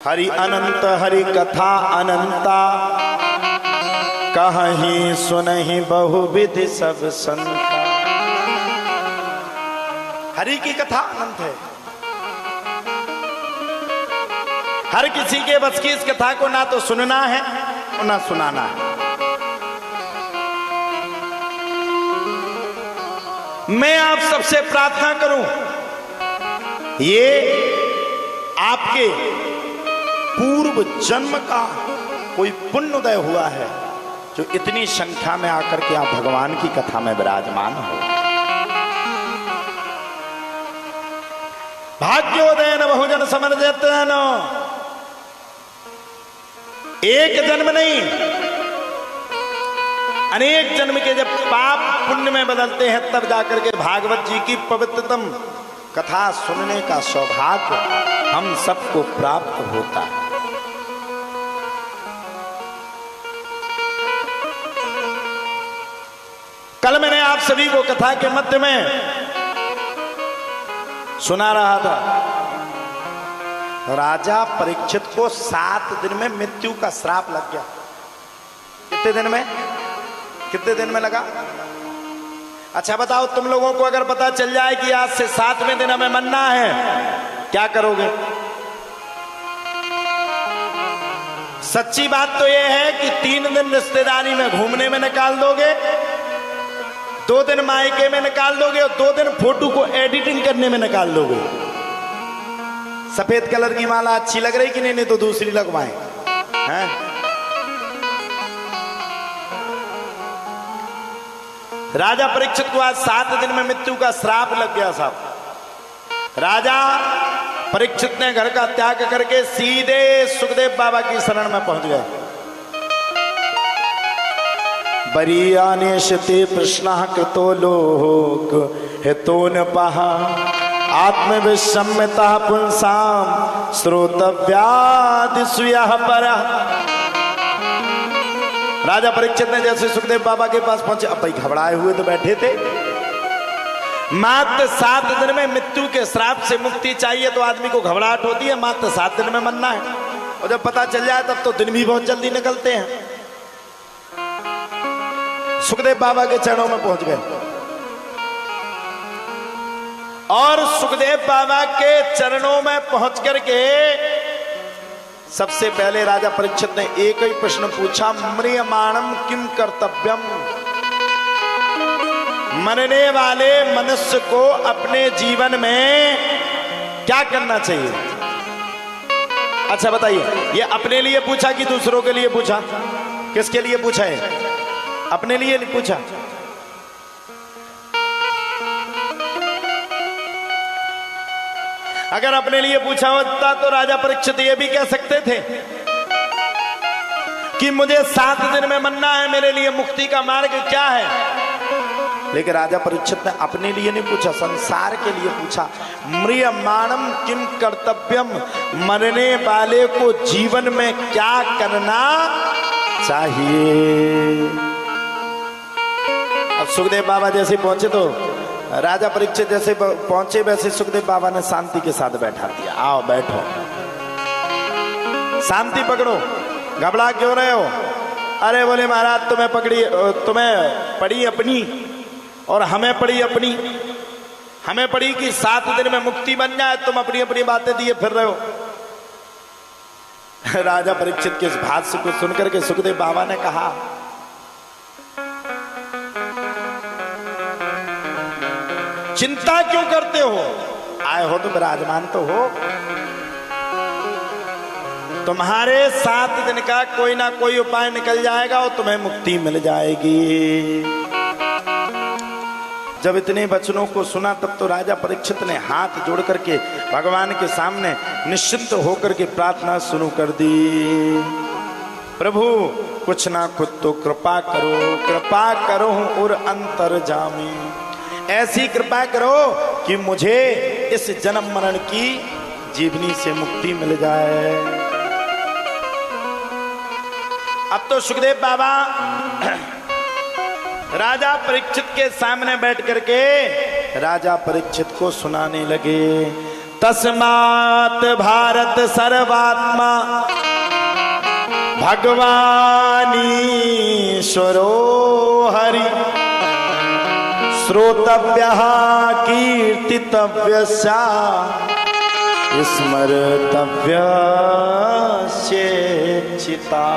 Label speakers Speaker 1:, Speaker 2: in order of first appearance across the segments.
Speaker 1: हरि अनंत हरि कथा अनंता, कहीं सुनहि बहुविधि सब संता। हरि की कथा अनंत है, हर किसी के बस की इस कथा को ना तो सुनना है और ना सुनाना है। मैं आप सबसे प्रार्थना करूं, ये आपके पूर्व जन्म का कोई पुण्योदय हुआ है जो इतनी संख्या में आकर के आप भगवान की कथा में विराजमान हो। भाग्योदय न बहुजन समर्जित न, एक जन्म नहीं अनेक जन्म के जब पाप पुण्य में बदलते हैं तब जाकर के भागवत जी की पवित्रतम कथा सुनने का सौभाग्य हम सबको प्राप्त होता है। कल मैंने आप सभी को कथा के मध्य में सुना रहा था, राजा परीक्षित को 7 दिन में मृत्यु का श्राप लग गया। कितने दिन में लगा? अच्छा बताओ, तुम लोगों को अगर पता चल जाए कि आज से 7वें दिन हमें मरना है, क्या करोगे? सच्ची बात तो यह है कि 3 दिन रिश्तेदारी में घूमने में निकाल दोगे, 2 दिन मायके में निकाल दोगे और 2 दिन फोटो को एडिटिंग करने में निकाल दोगे। सफेद कलर की माला अच्छी लग रही कि नहीं तो दूसरी लगवाएं, हैं? राजा परीक्षित को आज 7 दिन में मृत्यु का श्राप लग गया साहब। राजा परीक्षित ने घर का त्याग करके सीधे सुखदेव बाबा की शरण में पहुंच गए। बरीयानेशते प्रश्नः कृतो लोक हेतो न पहा, आत्मविषम्यतः पुंसाम श्रोतव्यादिस्वयः परः। राजा परीक्षित ने जैसे सुखदेव बाबा के पास पहुंचे, अब भाई घबराए हुए तो बैठे थे। मात्र 7 दिन में मृत्यु के श्राप से मुक्ति चाहिए तो आदमी को घबराहट होती है, मात्र 7 दिन में मरना है। और जब पता चल जाए तब तो दिन भी बहुत जल्दी निकलते हैं। सुखदेव बाबा के चरणों में पहुंच गए और सुखदेव बाबा के चरणों में पहुंच करके सबसे पहले राजा परीक्षित ने एक ही प्रश्न पूछा, म्रियमाणम किम कर्तव्यम। मरने वाले मनुष्य को अपने जीवन में क्या करना चाहिए? अच्छा बताइए, ये अपने लिए पूछा कि दूसरों के लिए पूछा? किसके लिए पूछा है? अपने लिए नहीं पूछा। अगर अपने लिए पूछा होता तो राजा परीक्षित ये भी कह सकते थे कि मुझे 7 दिन में मरना है, मेरे लिए मुक्ति का मार्ग क्या है। लेकिन राजा परीक्षित ने अपने लिए नहीं पूछा, संसार के लिए पूछा। म्रियमाणम किम कर्तव्यम, मरने वाले को जीवन में क्या करना चाहिए। अब सुखदेव बाबा जैसे पहुंचे तो राजा परीक्षित जैसे पहुंचे वैसे सुखदेव बाबा ने शांति के साथ बैठा दिया। आओ बैठो, शांति पकड़ो, घबरा क्यों रहे हो? अरे बोले महाराज तुम्हें पड़ी अपनी और हमें पड़ी अपनी। हमें पड़ी कि 7 दिन में मुक्ति बन जाए, तुम अपनी अपनी बातें दिए फिर रहे हो। राजा परीक्षित के इस भाष्य को सुनकर के सुखदेव बाबा ने कहा, चिंता क्यों करते हो? आए हो तो विराजमान तो हो। तुम्हारे 7 दिन का कोई ना कोई उपाय निकल जाएगा और तुम्हें मुक्ति मिल जाएगी। जब इतने वचनों को सुना तब तो राजा परीक्षित ने हाथ जोड़ करके भगवान के सामने निश्चिंत होकर के प्रार्थना शुरू कर दी। प्रभु कुछ ना कुछ तो कृपा करो और अंतर्जामी, ऐसी कृपा करो कि मुझे इस जन्म मरण की जीवनी से मुक्ति मिल जाए। अब तो सुखदेव बाबा राजा परीक्षित के सामने बैठ करके राजा परीक्षित को सुनाने लगे। तस्मात् भारत सर्वात्मा भगवानीश्वरो हरि श्रोतव्यः कीर्तितव्यश्च स्मर्तव्यश्चेक्षिता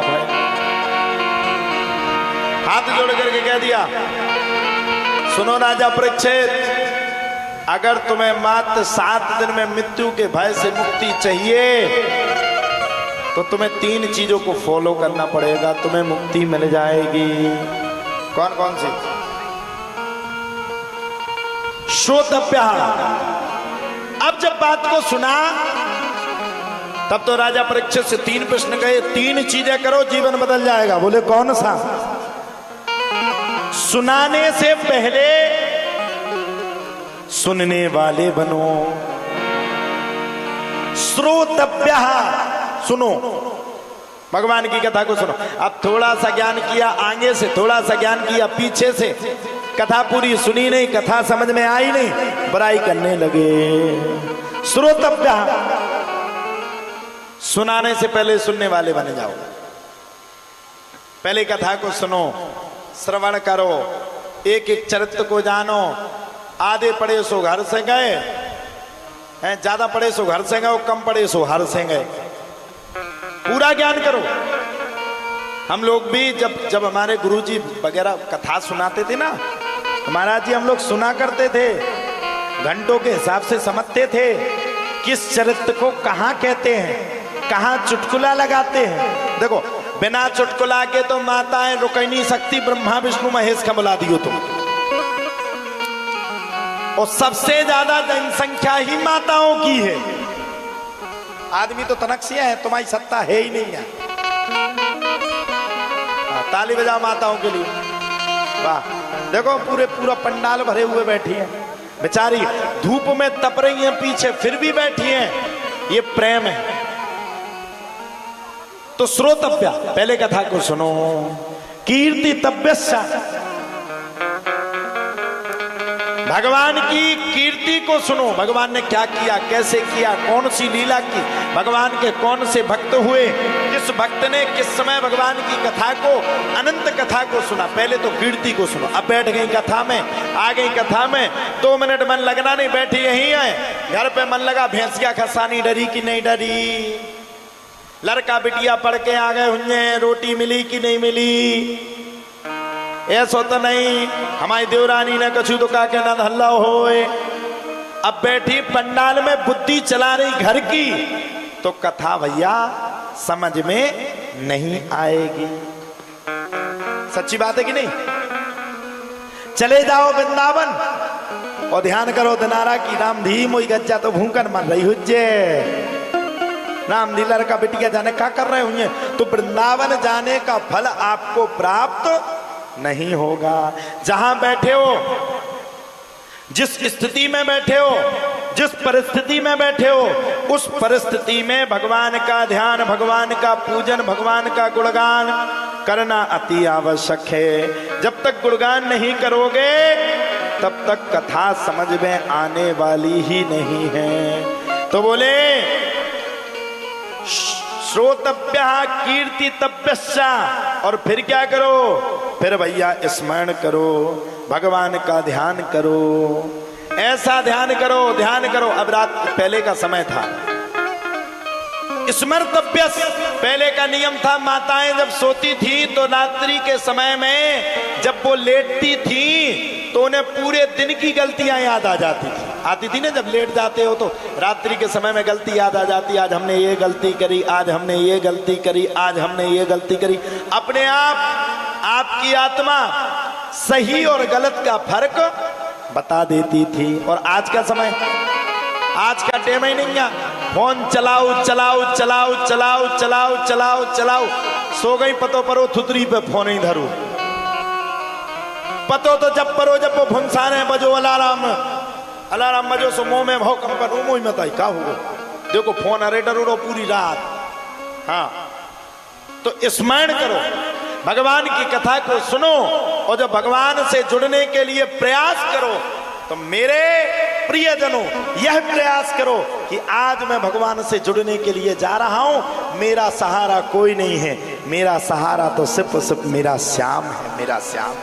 Speaker 1: भय। हाथ जोड़ करके कह दिया, सुनो राजा परीक्षित, अगर तुम्हें मात्र 7 दिन में मृत्यु के भय से मुक्ति चाहिए तो तुम्हें 3 चीजों को फॉलो करना पड़ेगा, तुम्हें मुक्ति मिल जाएगी। कौन कौन सी? श्रोतव्य। अब जब बात को सुना तब तो राजा परीक्षित से 3 प्रश्न कहे, 3 चीजें करो जीवन बदल जाएगा। बोले कौन सा? सुनाने से पहले सुनने वाले बनो। श्रोतव्य, सुनो, भगवान की कथा को सुनो। अब थोड़ा सा ज्ञान किया आगे से, थोड़ा सा ज्ञान किया पीछे से, कथा पूरी सुनी नहीं, कथा समझ में आई नहीं, बुराई करने लगे। श्रोतव्य, सुनाने से पहले सुनने वाले बन जाओ। पहले कथा को सुनो, श्रवण करो, एक एक चरित्र को जानो। आधे पढ़े सो घर से गए हैं, ज्यादा पढ़े सो घर से गए, कम पढ़े सो हर से गए। पूरा ज्ञान करो। हम लोग भी जब हमारे गुरुजी वगैरह कथा सुनाते थे ना, महाराज जी, हम लोग सुना करते थे, घंटों के हिसाब से समझते थे किस चरित्र को कहाँ कहते हैं, कहाँ चुटकुला लगाते हैं। देखो, बिना चुटकुला के तो माताएं रुक नहीं सकती, ब्रह्मा विष्णु महेश का बुला दियो तुम। और सबसे ज्यादा जनसंख्या ही माताओं की है। आदमी तो तनकसिया है, तुम्हारी सत्ता है ही नहीं है। ताली बजाओ माताओं के लिए। वाह, देखो पूरा पंडाल भरे हुए बैठी हैं, बेचारी धूप में तप रही हैं पीछे, फिर भी बैठी हैं। ये प्रेम है। तो श्रोतव्य, पहले कथा को सुनो। कीर्तितव्यश्च, भगवान की कीर्ति को सुनो। भगवान ने क्या किया, कैसे किया, कौन सी लीला की, भगवान के कौन से भक्त हुए, किस भक्त ने किस समय भगवान की कथा को, अनंत कथा को सुना। पहले तो कीर्ति को सुनो। अब बैठ गई कथा में, आ गई कथा में, 2 मिनट मन लगना नहीं, बैठी यही है। घर पे मन लगा, भैंसिया खसानी डरी कि नहीं डरी, लड़का बिटिया पढ़ के आ गए हुए, रोटी मिली कि नहीं मिली, ऐसा तो नहीं हमारी देवरानी ने कछु तो का के ना हल्ला होए। अब बैठी पंडाल में बुद्धि चला रही घर की, तो कथा भैया समझ में नहीं आएगी। सच्ची बात है कि नहीं? चले जाओ वृंदावन और ध्यान करो दिनारा की, राम धी मोई गज्जा तो भूखन मर रही हुज्जे, राम लीला का बिटिया जाने क्या कर रहे हुए, तो वृंदावन जाने का फल आपको प्राप्त नहीं होगा। जहां बैठे हो, जिस स्थिति में बैठे हो, जिस परिस्थिति में बैठे हो, उस परिस्थिति में भगवान का ध्यान, भगवान का पूजन, भगवान का गुणगान करना अति आवश्यक है। जब तक गुणगान नहीं करोगे तब तक कथा समझ में आने वाली ही नहीं है। तो बोले श्रोतव्य कीर्तितव्यश्च, और फिर क्या करो, फिर भैया स्मरण करो, भगवान का ध्यान करो, ऐसा ध्यान करो, ध्यान करो। अब रात पहले का समय था, स्मर्तव्य पहले का नियम था। माताएं जब सोती थी तो रात्रि के समय में जब वो लेटती थी तो उन्हें पूरे दिन की गलतियां याद आ जाती थी। आती थी ना, जब लेट जाते हो तो रात्रि के समय में गलती याद आ जाती, आज हमने ये गलती करी, आज हमने ये गलती करी, आज हमने ये गलती करी। अपने आप आपकी आत्मा सही और गलत का फर्क बता देती थी। और आज का समय, आज का टाइम ही नहीं है, फोन चलाओ चलाओ चलाओ चलाओ चलाओ चलाओ चलाओ, सो गई पतो परो थुतरी पे फोन ही धरो, पतो तो जब परो जब वो भुनसाने बजो अलार्म, अलार्म बजो सो मुंह में भाव कंपन मुंह में ताई का हो, देखो फोन अरे डरो पूरी रात। हाँ, तो स्मरण करो, भगवान की कथा को सुनो, और जब भगवान से जुड़ने के लिए प्रयास करो तो मेरे प्रियजनों, यह प्रयास करो कि आज मैं भगवान से जुड़ने के लिए जा रहा हूं, मेरा सहारा कोई नहीं है, मेरा सहारा तो सिर्फ मेरा श्याम है, मेरा श्याम।